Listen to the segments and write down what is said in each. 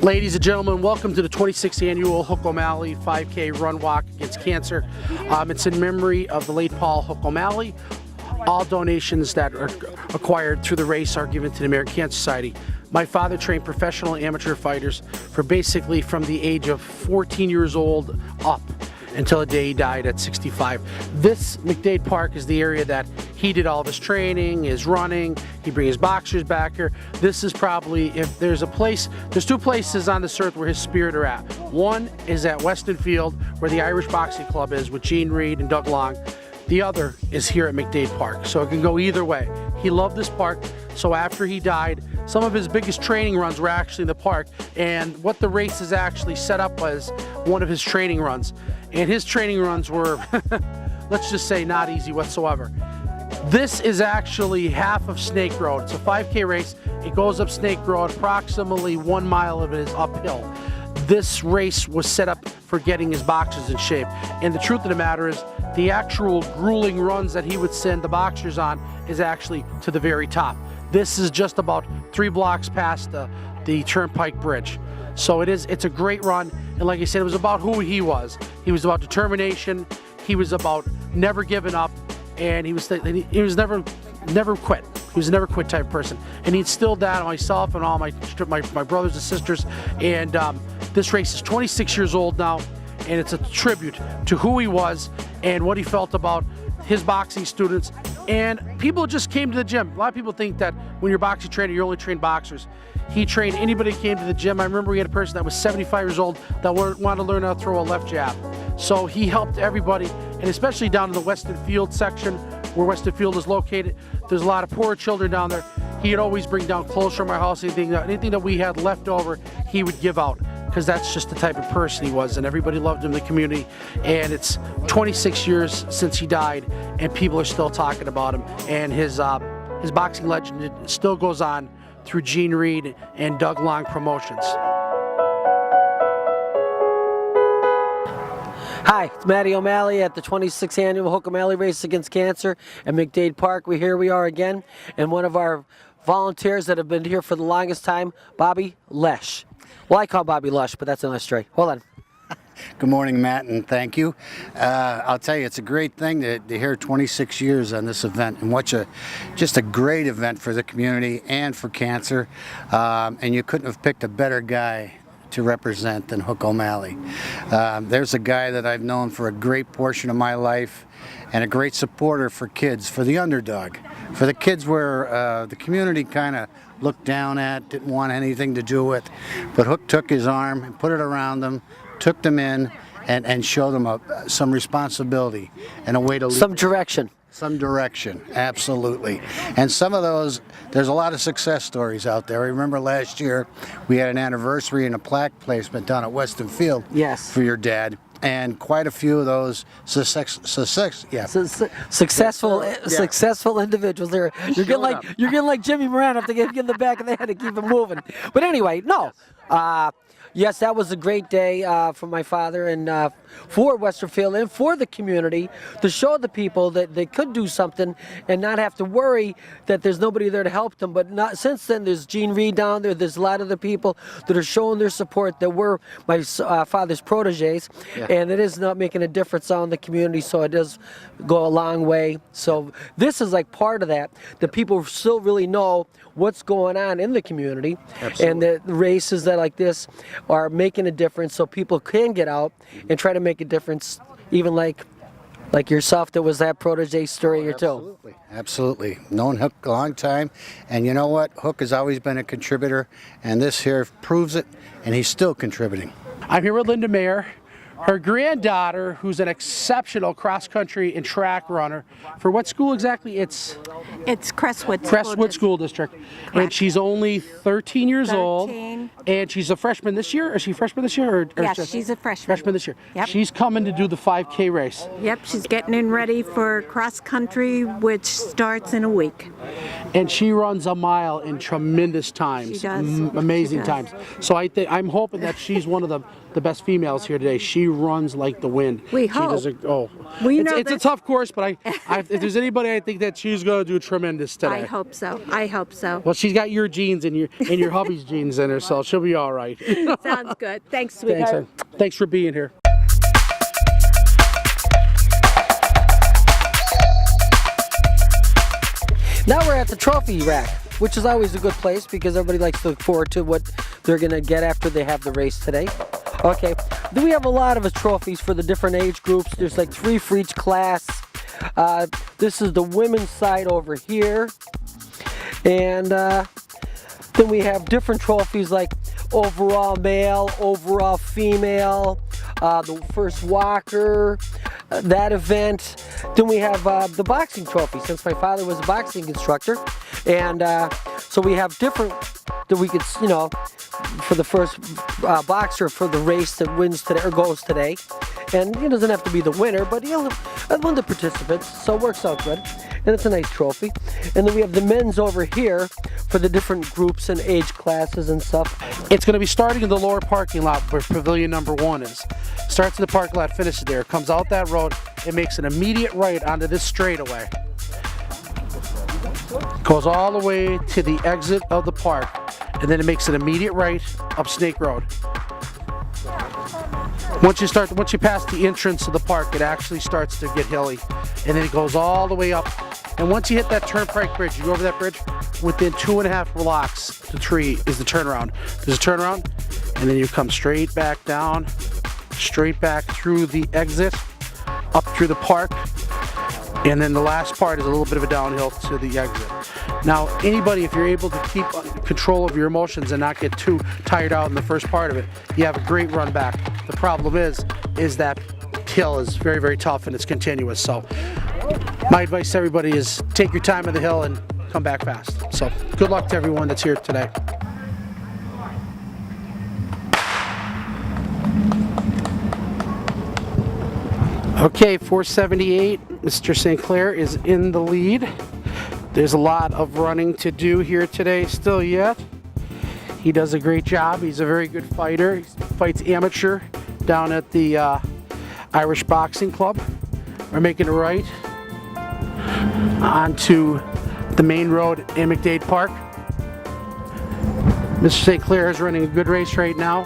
Ladies and gentlemen, welcome to the 26th annual Hook O'Malley 5K Run Walk Against Cancer. It's in memory of the late Paul Hook O'Malley. All donations that are acquired through the race are given to the American Cancer Society. My father trained professional and amateur fighters for basically from the age of 14 years old up until the day he died at 65. This McDade Park is the area that he did all of his training, his running. He brings his boxers back here. This is probably, if there's a place, there's two places on this earth where his spirit are at. One is at Weston Field, where the Irish Boxing Club is with Gene Reed and Doug Long. The other is here at McDade Park, so it can go either way. He loved this park, so after he died, some of his biggest training runs were actually in the park, and what the race is actually set up was one of his training runs. And his training runs were, let's just say, not easy whatsoever. This is actually half of Snake Road. It's a 5K race. It goes up Snake Road, approximately 1 mile of it is uphill. This race was set up for getting his boxers in shape. And the truth of the matter is, the actual grueling runs that he would send the boxers on is actually to the very top. This is just about 3 blocks past the Turnpike Bridge. So it's a great run, and like I said, it was about who he was. He was about determination, he was about never giving up, and he was never quit. He was a never quit type of person, and he instilled that on myself and all my brothers and sisters. And this race is 26 years old now, and it's a tribute to who he was and what he felt about his boxing students. And people just came to the gym. A lot of people think that when you're a boxing trainer, you only train boxers. He trained anybody who came to the gym. I remember we had a person that was 75 years old that wanted to learn how to throw a left jab. So he helped everybody, and especially down in the Weston Field section, where Weston Field is located. There's a lot of poor children down there. He'd always bring down clothes from our house, anything that we had left over, he would give out, because that's just the type of person he was, and everybody loved him in the community. And it's 26 years since he died, and people are still talking about him, and his boxing legend still goes on through Gene Reed and Doug Long Promotions. Hi, it's Matty O'Malley at the 26th annual Hook O'Malley Race Against Cancer at McDade Park. Here we are again, and one of our volunteers that have been here for the longest time, Bobby Lesh. Well, I call Bobby Lush, but that's another story. Hold on. Good morning, Matt, and thank you. I'll tell you, it's a great thing to hear 26 years on this event, and just a great event for the community and for cancer. And you couldn't have picked a better guy to represent than Hook O'Malley. There's a guy that I've known for a great portion of my life, and a great supporter for kids, for the underdog, for the kids where the community kind of looked down at, didn't want anything to do with. But Hook took his arm and put it around them, took them in, and showed them some responsibility and a way to lead. Some direction. Some direction, absolutely. And some of those, there's a lot of success stories out there. I remember last year we had an anniversary and a plaque placement down at Weston Field. Yes. For your dad. And quite a few of those successful individuals. You're getting like Jimmy Moran have to get in the back of the head to keep him moving. But anyway, no. Yes, that was a great day for my father and for Westerfield and for the community to show the people that they could do something and not have to worry that there's nobody there to help them. But since then, there's Gene Reed down there. There's a lot of the people that are showing their support that were my father's proteges, and it is not making a difference out in the community, so it does go a long way. So this is like part of that. The people still really know what's going on in the community. Absolutely. And the races that like this are making a difference, so people can get out and try to make a difference, even like yourself. That was that protege story or two. Absolutely. Known Hook a long time, and you know what? Hook has always been a contributor, and this here proves it, and he's still contributing. I'm here with Linda Mayer. Her granddaughter, who's an exceptional cross-country and track runner, for what school exactly? It's Crestwood School District. Correct. And she's only 13 years old, and she's a freshman this year. Is she a freshman this year? Or yes, she's a freshman. Freshman this year. Yep. She's coming to do the 5K race. Yep, she's getting in ready for cross-country, which starts in a week. And she runs a mile in tremendous times. She does. Amazing times. So I'm hoping that she's one of the best females here today. She runs like the wind. We She hope. does We it's know it's a that- tough course, but if there's anybody, I think that she's going to do tremendous today. I hope so. I hope so. Well, she's got your genes and your hubby's genes in her, so she'll be all right. Sounds good. Thanks, Thanks, sweetheart. hon. Thanks for being here. Now we're at the trophy rack, which is always a good place because everybody likes to look forward to what they're going to get after they have the race today. Okay, then we have a lot of trophies for the different age groups. There's like 3 for each class. This is the women's side over here. And then we have different trophies like overall male, overall female, the first walker, that event. Then we have the boxing trophy, since my father was a boxing instructor. And so we have different that we could, you know, for the first boxer for the race that wins today or goes today. And it doesn't have to be the winner, but he'll one of the participants, so it works out good. And it's a nice trophy. And then we have the men's over here for the different groups and age classes and stuff. It's going to be starting in the lower parking lot where pavilion number 1 is. Starts in the parking lot, finishes there. Comes out that road, it makes an immediate right onto this straightaway. Goes all the way to the exit of the park, and then it makes an immediate right up Snake Road. Once you pass the entrance to the park, it actually starts to get hilly, and then it goes all the way up. And once you hit that turnpike bridge, you go over that bridge, within 2.5 blocks, the tree is the turnaround. There's a turnaround, and then you come straight back down, straight back through the exit, up through the park, and then the last part is a little bit of a downhill to the exit. Now, anybody, if you're able to keep control of your emotions and not get too tired out in the first part of it, you have a great run back. The problem is that hill is very, very tough and it's continuous. So my advice to everybody is take your time on the hill and come back fast. So good luck to everyone that's here today. Okay, 478, Mr. St. Clair is in the lead. There's a lot of running to do here today still yet. He does a great job. He's a very good fighter. He fights amateur down at the Irish Boxing Club. We're making a right onto the main road in McDade Park. Mr. St. Clair is running a good race right now.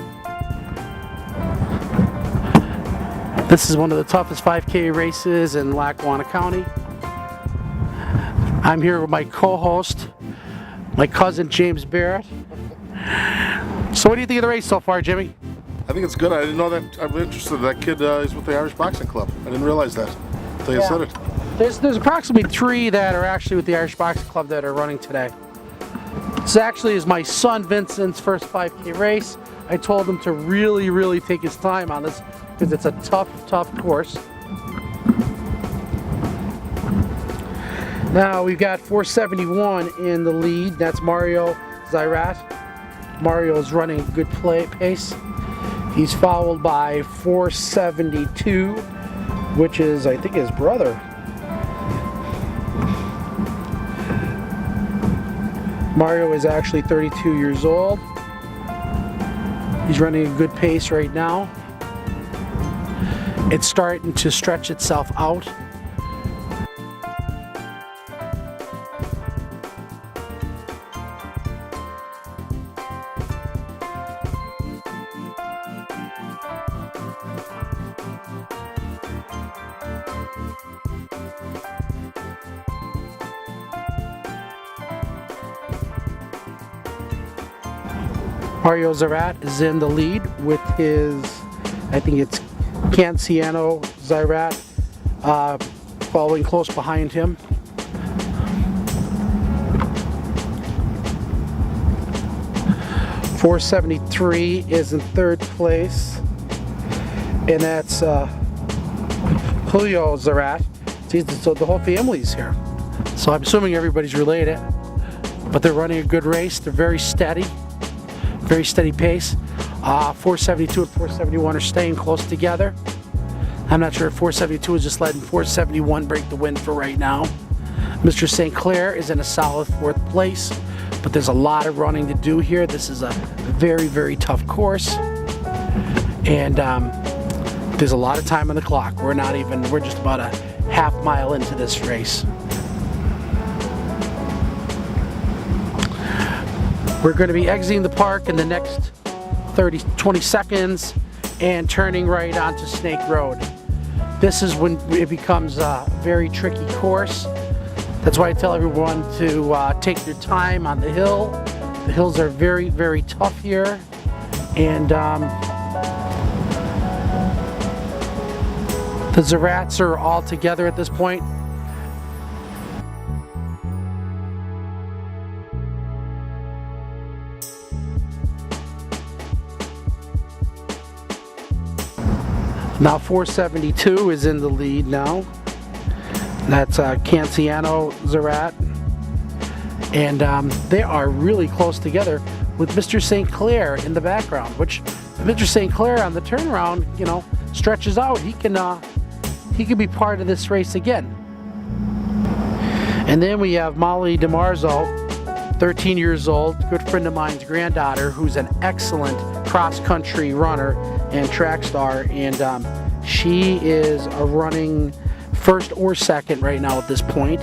This is one of the toughest 5K races in Lackawanna County. I'm here with my co-host, my cousin James Barrett. So what do you think of the race so far, Jimmy? I think it's good. I didn't know that. I'm interested. That kid is with the Irish Boxing Club. I didn't realize that until you said it. There's approximately 3 that are actually with the Irish Boxing Club that are running today. This actually is my son Vincent's first 5K race. I told him to really, really take his time on this because it's a tough, tough course. Now we've got 471 in the lead. That's Mario Zyrat. Mario is running a good pace. He's followed by 472, which is, I think, his brother. Mario is actually 32 years old. He's running a good pace right now. It's starting to stretch itself out. Mario Zyrat is in the lead with his, I think it's Canciano Zyrat, following close behind him. .473 is in 3rd place, and that's Julio Zyrat. So the whole family's here. So I'm assuming everybody's related, but they're running a good race. They're very steady pace. 472 and 471 are staying close together. I'm not sure if 472 is just letting 471 break the wind for right now. Mr. St. Clair is in a solid 4th place, but there's a lot of running to do here. This is a very, very tough course, and There's a lot of time on the clock. We're just about a half mile into this race. We're going to be exiting the park in the next 20 seconds and turning right onto Snake Road. This is when it becomes a very tricky course. That's why I tell everyone to take your time on the hill. The hills are very, very tough here. And the Zarats are all together at this point. Now 472 is in the lead now. That's Canciano Zarat. And they are really close together with Mr. St. Clair in the background, which Mr. St. Clair on the turnaround, you know, stretches out. He can be part of this race again. And then we have Molly DeMarzo, 13 years old, good friend of mine's granddaughter, who's an excellent cross-country runner and track star, and she is running first or second right now at this point.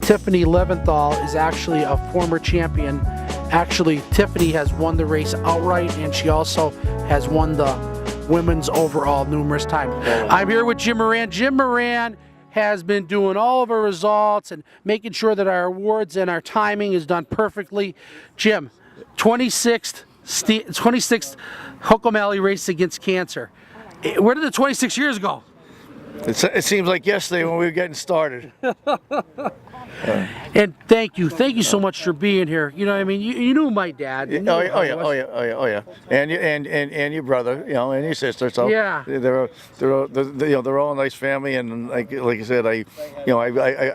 Tiffany Leventhal is actually a former champion. Actually, Tiffany has won the race outright, and she also has won the women's overall numerous times. I'm here with Jim Moran. Jim Moran has been doing all of our results and making sure that our awards and our timing is done perfectly. Jim, 26th Hook O'Malley race against cancer. Where did the 26 years go? It seems like yesterday when we were getting started. And thank you so much for being here. You know what I mean? You knew my dad. You knew Oh yeah. And your brother, you know, and your sister. So yeah, they're all a nice family. And like I said, I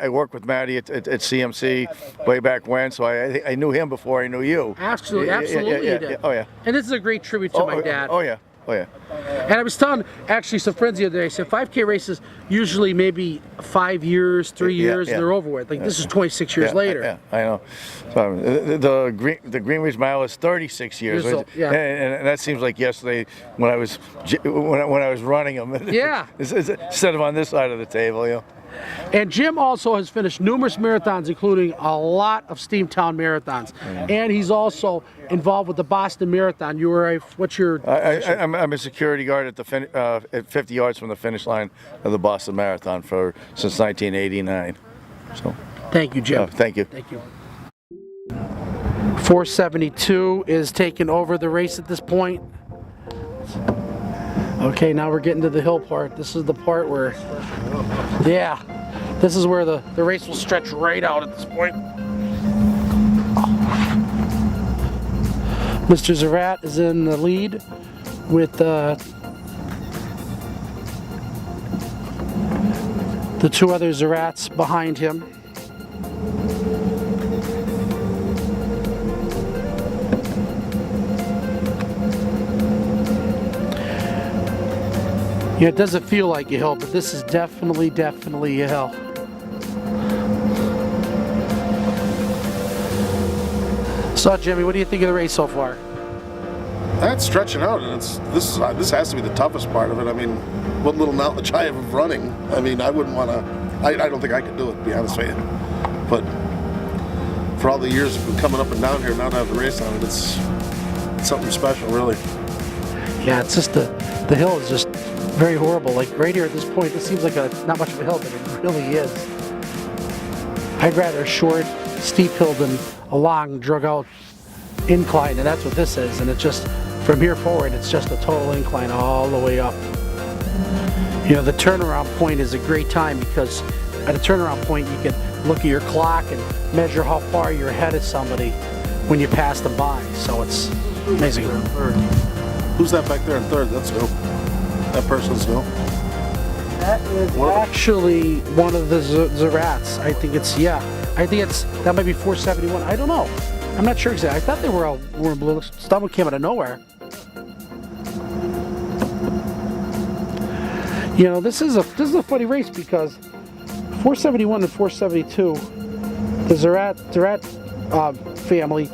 worked with Matty at CMC way back when, so I knew him before I knew you. Absolutely, you did. Oh yeah. And this is a great tribute to my dad. Oh yeah. And I was telling actually some friends the other day, I said 5K races usually maybe 5 years, 3 years, and they're over with. Like this is 26 years later. Yeah, I know. So, the Greenwich Mile is 36 years old. Yeah. And that seems like yesterday when I was running them. Yeah. Instead of on this side of the table, you know. And Jim also has finished numerous marathons, including a lot of Steamtown marathons. And he's also involved with the Boston Marathon. You were what's your? I'm a security guard at the at 50 yards from the finish line of the Boston Marathon since 1989. So. Thank you, Jim. Thank you. Thank you. 472 is taking over the race at this point. Okay, now we're getting to the hill part. This is the part where, yeah, this is where the race will stretch right out at this point. Mr. Zarat is in the lead with the two other Zarats behind him. Yeah, it doesn't feel like a hill, but this is definitely a hill. So, Jimmy, what do you think of the race so far? That's stretching out, and this has to be the toughest part of it. I mean, what little knowledge I have of running, I mean, I wouldn't want to. I don't think I could do it, to be honest with you. But for all the years of coming up and down here, now to have the race on it, it's something special, really. Yeah, it's just the hill is just very horrible. Like right here at this point, this seems like not much of a hill, but it really is. I'd rather a short, steep hill than a long, drug-out incline, and that's what this is. And it's just from here forward, it's just a total incline all the way up. You know, the turnaround point is a great time because at a turnaround point, you can look at your clock and measure how far you're ahead of somebody when you pass them by. So it's amazing. Who's that back there in third? That's who. That person's who? That is actually one of the Zarats. I think that might be 471. I don't know. I'm not sure exactly. I thought they were all in blue. Someone came out of nowhere. You know, this is a funny race because 471 and 472, the Zarat family,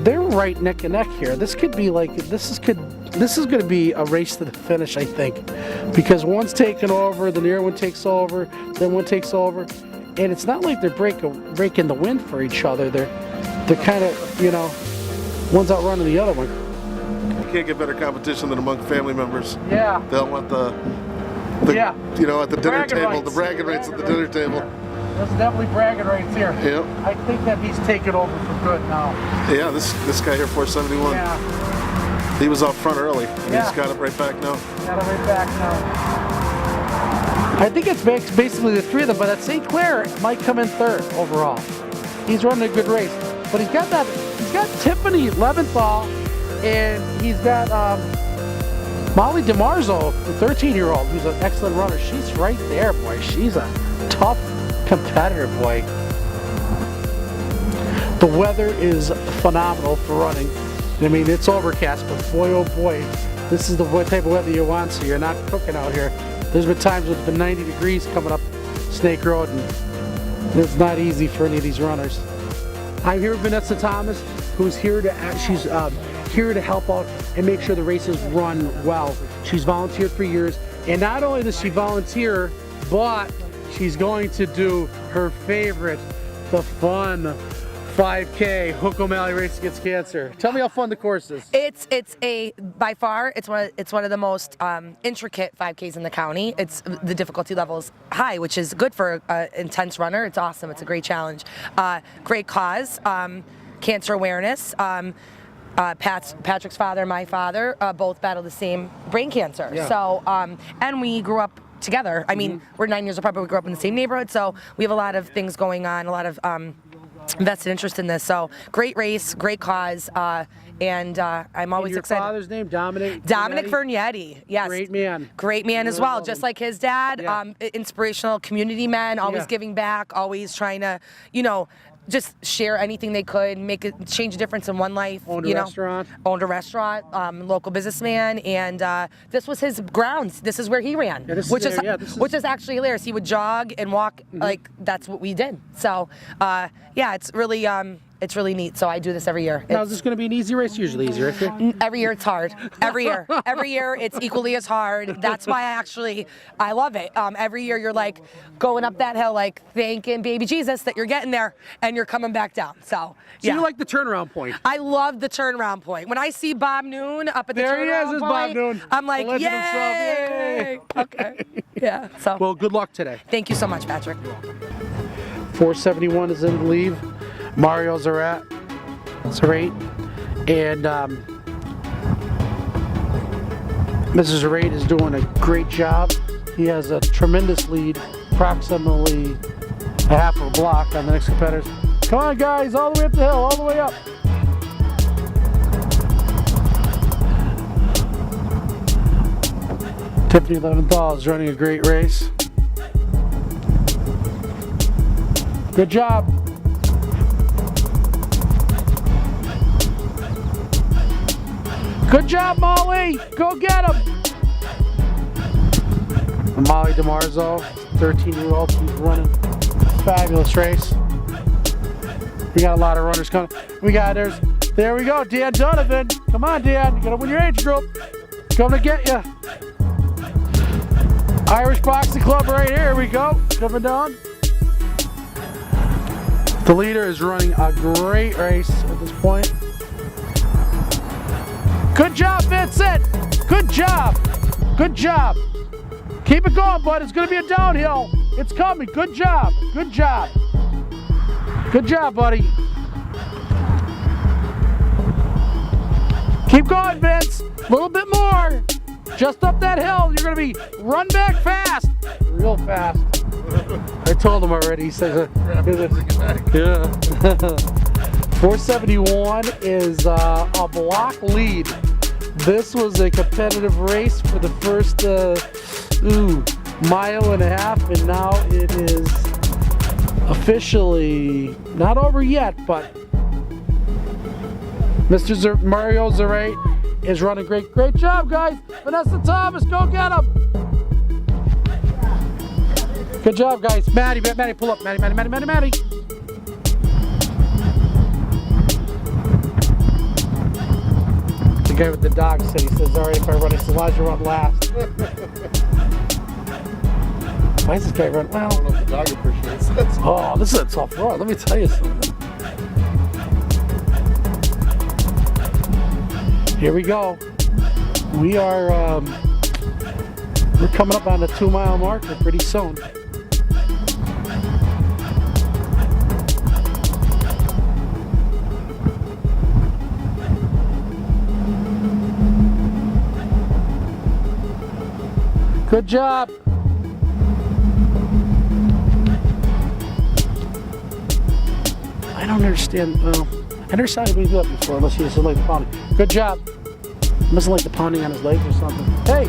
they're right neck and neck here. This could be like this is going to be a race to the finish, I think, because one's taking over, then the other one takes over, then one takes over, and it's not like they're breaking the wind for each other. They're kind of, you know, one's outrunning the other one. You can't get better competition than among family members. Yeah. They'll want the Yeah. you know, at the dinner bragging table, rights. the bragging rights at the dinner table. That's definitely bragging rights here. Yep. I think that he's taking over for good now. Yeah, this guy here, 471. Yeah. He was out front early, and Yeah. he's got it right back now. Got it right back now. I think it's basically the three of them, but at St. Clair might come in third overall. He's running a good race, but he's got Tiffany Leventhal, and he's got Molly DeMarzo, the 13-year-old, who's an excellent runner. She's right there, boy. She's a tough competitor, boy. The weather is phenomenal for running. I mean, it's overcast, but boy, oh boy, this is the type of weather you want, so you're not cooking out here. There's been times when it's been 90 degrees coming up Snake Road, and it's not easy for any of these runners. I'm here with Vanessa Thomas, who's here to here to help out and make sure the races run well. She's volunteered for years, and not only does she volunteer, but she's going to do her favorite, the fun 5K Hook O'Malley Race Against Cancer. Tell me how fun the course is. It's by far it's one of the most intricate 5Ks in the county. It's the difficulty level is high, which is good for an intense runner. It's awesome. It's a great challenge. Great cause. Cancer awareness. Patrick's father and my father both battled the same brain cancer. Yeah. So and we grew up together. I mean, we're 9 years apart, but we grew up in the same neighborhood. So we have a lot of things going on. A lot of vested interest in this. So great race, great cause, and I'm always Your excited. father's name, Dominic Vernietti, yes. Great man as well, just like his dad. Yeah. Inspirational community man, always Yeah. giving back, always trying to, you know, just share anything they could, change a difference in one life. Owned a you know? restaurant. Owned a restaurant, local businessman, and this was his grounds. This is where he ran, Yeah, this which is is there, yeah, this is- which is actually hilarious. He would jog and walk, like that's what we did. So yeah, it's really neat. So I do this every year. Now, is this going to be an easy race? Usually easier. Every year it's hard. Every year it's equally as hard. That's why I love it. Every year you're like going up that hill, like thanking baby Jesus that you're getting there, and you're coming back down. So yeah. So you like the turnaround point? I love the turnaround point. When I see Bob Noon up at the There he turnaround is, point, Bob Noon. I'm like, The legend himself. yay! Okay. Yeah. So Well, good luck today. thank you so much, Patrick. 471 is in the lead. Mario Zarate, and Mrs. Zarate is doing a great job. He has a tremendous lead, approximately a half of a block on the next competitors. Come on, guys, all the way up the hill, all the way up. Tiffany Leventhal is running a great race. Good job. Good job, Molly. Go get him. Molly DeMarzo, 13-year-old, she's running a fabulous race. We got a lot of runners coming. There we go, Dan Donovan. Come on, Dan, you gotta win your age group. Coming to get you. Irish Boxing Club right here we go, coming down. The leader is running a great race at this point. Good job, Vincent. Good job. Good job. Keep it going, bud. It's going to be a downhill. It's coming. Good job. Good job. Good job, buddy. Keep going, Vince. A little bit more. Just up that hill. You're going to be run back fast. Real fast. I told him already. He says, yeah. 471 is a block lead. This was a competitive race for the first mile and a half, and now it is officially not over yet, but Mr. Mario Zarate is running great job, guys. Vanessa Thomas, go get him. Good job, guys. Maddie, pull up. Maddie. guy with the dog said, he says, all right, if I run, he says, why don't you run last? Why is this guy running? I don't know if the dog appreciates this. Oh, this is a tough run. Let me tell you something. Here we go. We are, we're coming up on the 2-mile marker pretty soon. Good job. I don't understand. Well, I never saw anybody do that before unless he doesn't like the pounding. Good job. He doesn't like the pounding on his legs or something. Hey!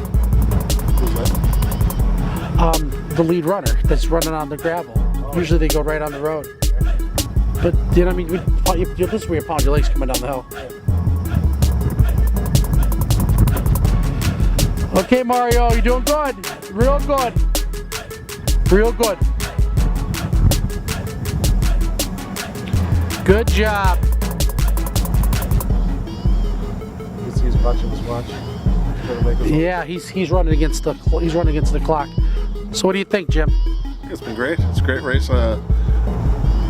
Who's that? The lead runner that's running on the gravel. Usually they go right on the road. But, you know what I mean? This is where you pound your legs coming down the hill. Okay, Mario, you're doing good. Real good. Real good. Good job. You can see he's watching his watch. Yeah, he's running against the clock. So what do you think, Jim? It's been great. It's a great race.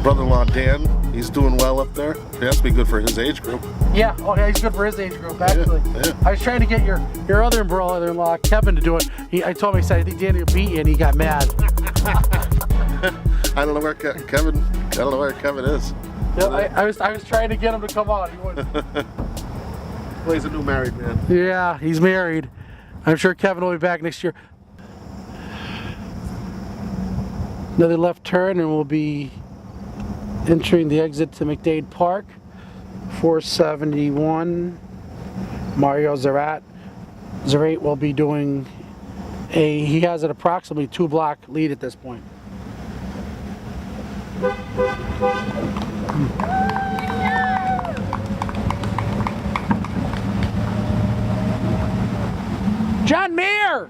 Brother-in-law Dan, he's doing well up there. He has to be good for his age group. Yeah, oh yeah, he's good for his age group, actually. Yeah. I was trying to get your other brother-in-law, Kevin, to do it. I told him, I said, I think Danny will beat you, and he got mad. I don't know where Kevin is. Yeah, I was trying to get him to come on. He wouldn't. Well, he's a new married man. Yeah, he's married. I'm sure Kevin will be back next year. Another left turn, and we'll be entering the exit to McDade Park. 471. Mario Zarat. Zarat will be doing he has an approximately 2-block lead at this point. John Mayer!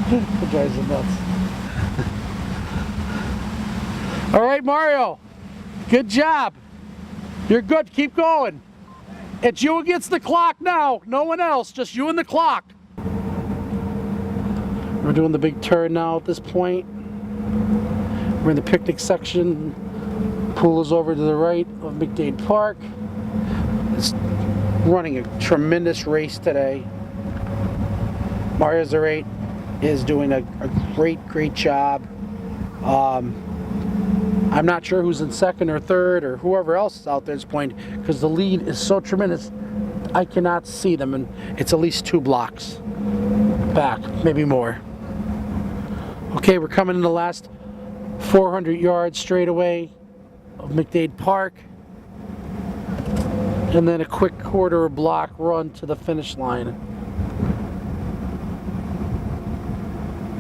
It drives him nuts. All right, Mario. Good job. You're good. Keep going. It's you against the clock now. No one else. Just you and the clock. We're doing the big turn now at this point. We're in the picnic section. Pool is over to the right of McDade Park. It's running a tremendous race today. Mario Zarat is doing a great job. I'm not sure who's in second or third or whoever else is out there at this point because the lead is so tremendous. I cannot see them, and it's at least 2 blocks back, maybe more. Okay, we're coming in the last 400 yards straight away of McDade Park, and then a quick quarter block run to the finish line.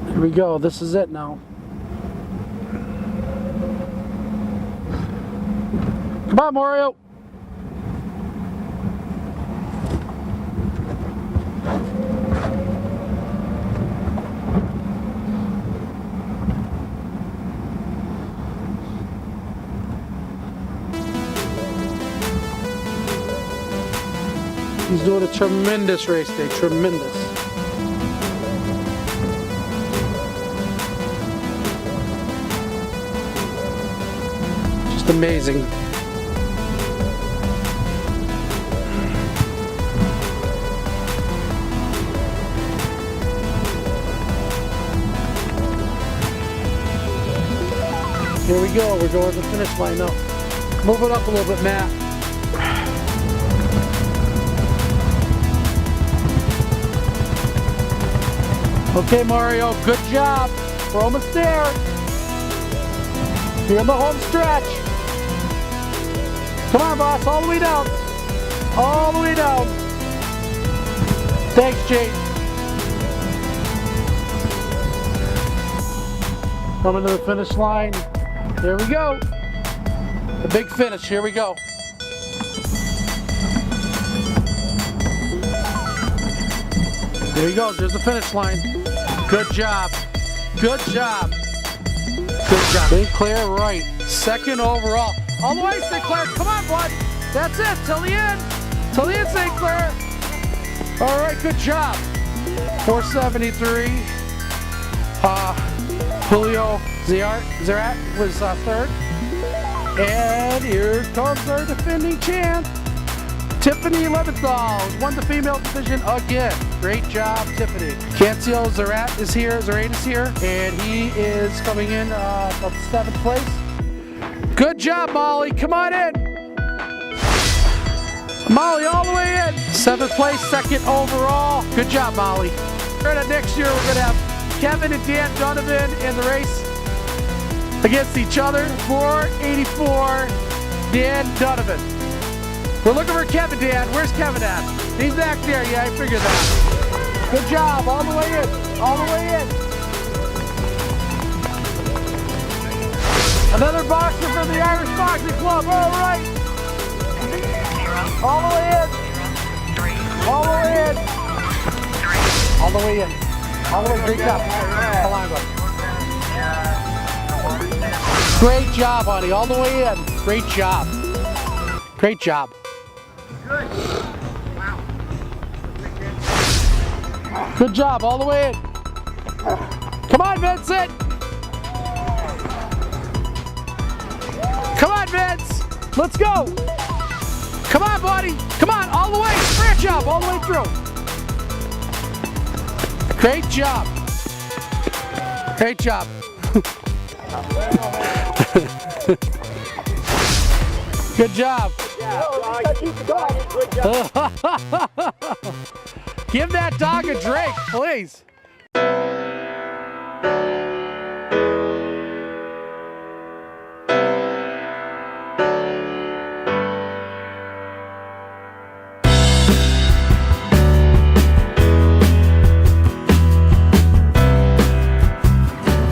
Here we go. This is it now. Come on, Mario. He's doing a tremendous race day. Tremendous. Just amazing. Here we go, we're going to the finish line now. Move it up a little bit, Matt. Okay, Mario, good job. We're almost there. You're in the home stretch. Come on, boss, all the way down. All the way down. Thanks, Jake. Coming to the finish line. There we go. The big finish. Here we go. There you go. There's the finish line. Good job. Good job. Good job. St. Clair right. Second overall. All the way, St. Clair. Come on, bud. That's it. Till the end. Till the end, St. Clair. All right, good job. 473. Julio Zerat was third. And here comes our defending champ, Tiffany Leventhal, won the female division again. Great job, Tiffany. Cancio Zerat is here, and he is coming in about 7th place. Good job, Molly. Come on in. Molly, all the way in. 7th place, second overall. Good job, Molly. Next year, we're going to have Kevin and Dan Donovan in the race against each other. 484, Dan Donovan. We're looking for Kevin, Dan. Where's Kevin at? He's back there. Yeah, I figured that. Good job. All the way in. All the way in. Another boxer from the Irish Boxing Club. All right. All the way in. All the way in. All the way in. All the way. Great job. Hold on, bud. Great job, honey. All the way in. Great job. Great job. Good job. All the way in. Come on, Vincent. Come on, Vince. Let's go. Come on, buddy. Come on. All the way. Great job. All the way through. Great job. Great job. Good job. Give that dog a drink, please.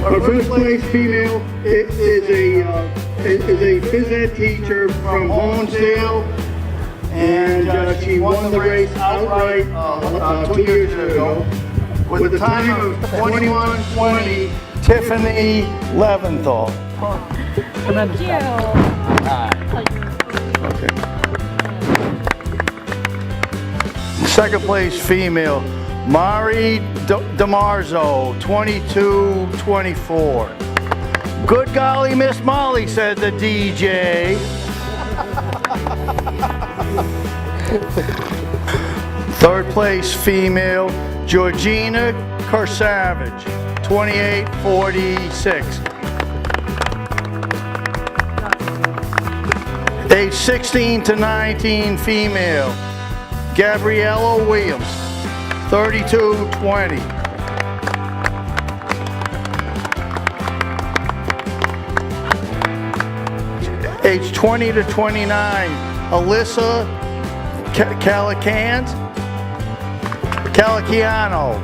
Our first place female is a phys ed teacher from Honesdale, and she won the race outright 2 years ago with a time of 21:20. Tiffany Leventhal. Tremendous job. Okay. Second place female, Mari Marzo, 22:24. Good golly, Miss Molly, said the DJ. Third place female, Georgina Korsavage, 28:46. Age 16 to 19 female, Gabriella Williams, 32:20. Age 20 to 29, Alyssa Calaciano.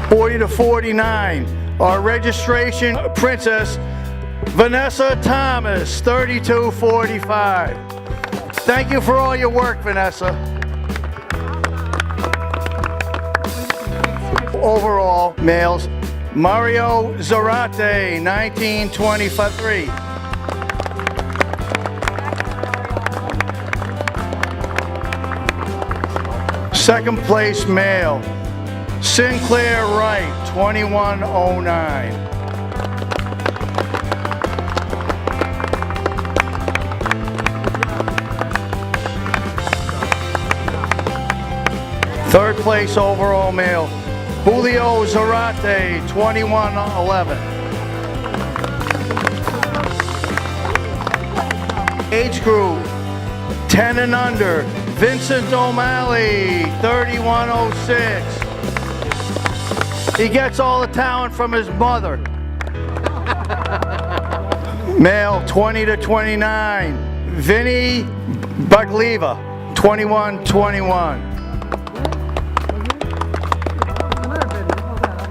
40 to 49, our registration princess, Vanessa Thomas, 32:45. Thank you for all your work, Vanessa. Overall, males, Mario Zarate, 19:23. Second place male, Sinclair Wright, 21:09. Third place overall male, Julio Zarate, 21:11. Age group, 10 and under, Vincent O'Malley, 31:06. He gets all the talent from his mother. Male, 20 to 29, Vinny Bagliva, 21:21.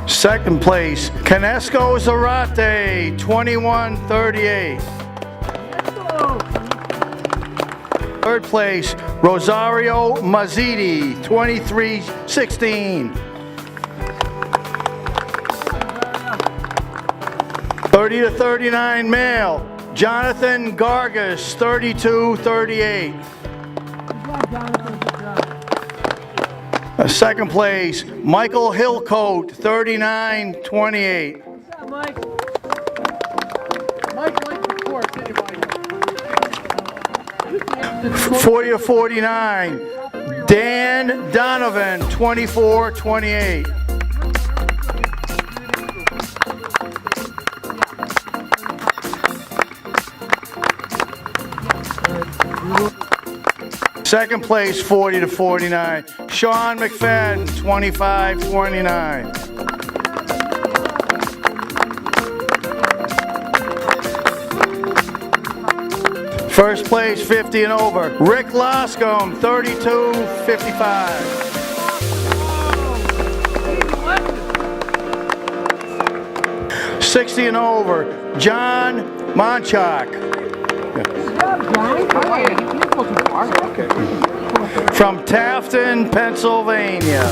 Second place, Canesco Zarate, 21:38. Third place, Rosario Mazziti, 23:16. 40 to 39 male, Jonathan Gargas, 32-38. Second place, Michael Hillcoat, 39-28. 40 to 49, Dan Donovan, 24-28. Second place, 40 to 49, Sean McFadden, 25-29. First place, 50 and over, Rick Loscombe, 32-55. $60 and over, John Monchak. From Tafton, Pennsylvania.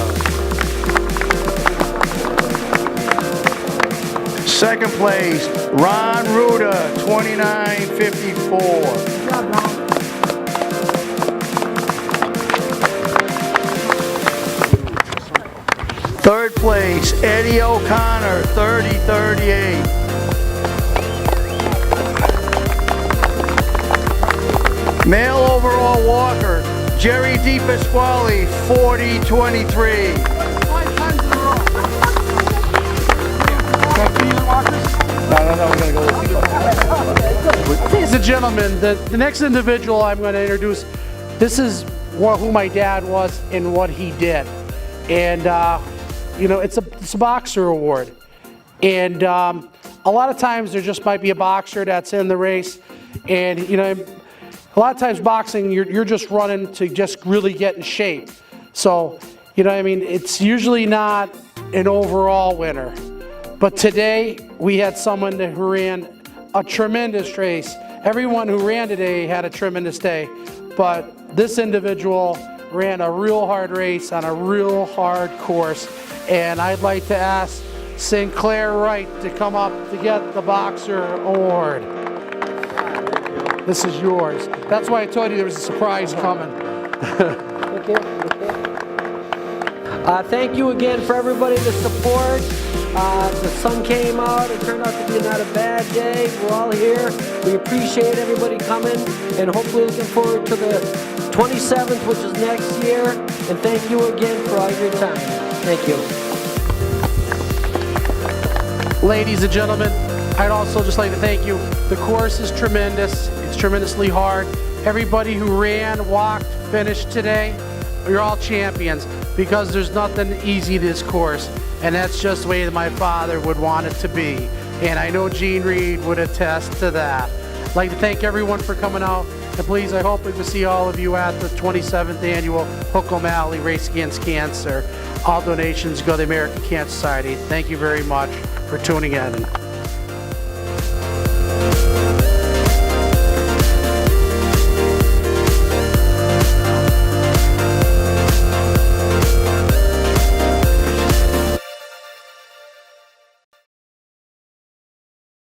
Second place, Ron Ruda, 29-54. Third place, Eddie O'Connor, 30-38. Male overall walker, Jerry DePasquale, 40-23. No, we're gonna go with Ladies and gentlemen, the next individual I'm going to introduce, this is who my dad was and what he did. And, you know, it's a boxer award. And a lot of times there just might be a boxer that's in the race. And, you know, a lot of times boxing, you're just running to just really get in shape. So, you know what I mean? It's usually not an overall winner. But today, we had someone who ran a tremendous race. Everyone who ran today had a tremendous day. But this individual ran a real hard race on a real hard course. And I'd like to ask Sinclair Wright to come up to get the Boxer Award. This is yours. That's why I told you there was a surprise coming. Thank you again for everybody to support. The sun came out. It turned out to be not a bad day. We're all here. We appreciate everybody coming, and hopefully looking forward to the 27th, which is next year. And thank you again for all your time. Thank you. Ladies and gentlemen, I'd also just like to thank you. The course is tremendous. It's tremendously hard. Everybody who ran, walked, finished today, you're all champions, because there's nothing easy this course. And that's just the way that my father would want it to be. And I know Gene Reed would attest to that. I'd like to thank everyone for coming out. And please, I hope we will see all of you at the 27th annual Hook O'Malley Race Against Cancer. All donations go to the American Cancer Society. Thank you very much for tuning in.